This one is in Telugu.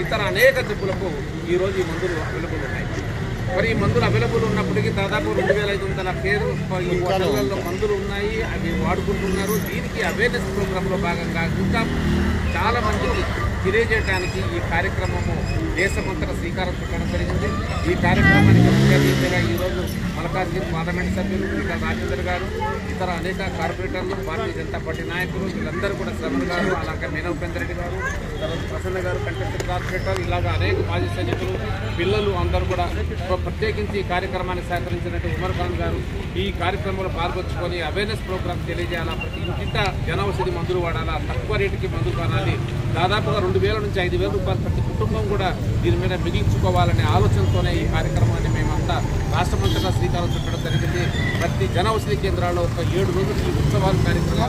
ఇతర అనేక జబ్బులకు ఈరోజు ఈ మందులు అవైలబుల్ ఉన్నాయి. మరి ఈ మందులు అవైలబుల్ ఉన్నప్పటికీ దాదాపు 2500 కేర్ హోటళ్లలో మందులు ఉన్నాయి, అవి వాడుకుంటున్నారు. దీనికి అవేర్నెస్ ప్రోగ్రాంలో భాగంగా ఇంకా చాలా మందికి తెలియజేయడానికి ఈ కార్యక్రమము దేశమంతటా శ్రీకారం చుట్టడం జరిగింది. ఈ కార్యక్రమానికి ముఖ్య అతిథిగా ఈరోజు మల్కాజ్గిరి పార్లమెంట్ సభ్యులు ఈటల రాజేందర్ గారు, ఇతర అనేక కార్పొరేటర్లు, భారతీయ జనతా పార్టీ నాయకులు, వీళ్ళందరూ కూడా శ్రవణ్ గారు, అలాగే మీనా ఉపేందర్ రెడ్డి గారు, తర్వాత ప్రసన్న గారు, కంటెస్టెడ్ కార్పొరేటర్, ఇలాగా అనేక మాజీ సైనికులు, పిల్లలు అందరూ కూడా ప్రత్యేకించి ఈ కార్యక్రమానికి సహకరించినట్టు ఉమర్ ఖాన్ గారు ఈ కార్యక్రమంలో పాల్గొంచుకొని అవేర్నెస్ ప్రోగ్రామ్ తెలియజేయాలా, ప్రతి ఇంటింట జనౌషధి మందులు వాడాలా, తక్కువ రేటుకి మందులు కొనాలి, దాదాపుగా 2000 నుంచి 5000 రూపాయలు ప్రతి కుటుంబం కూడా దీని మీద మిగిల్చుకోవాలనే ఆలోచనతోనే ఈ కార్యక్రమాన్ని మేమంతా రాష్ట్రమంతటా శ్రీకారం చుట్టడం జరిగింది. ప్రతి జనౌషధి కేంద్రాల్లో ఒక 7 రోజులు ఈ ఉత్సవాలు కార్యక్రమాలు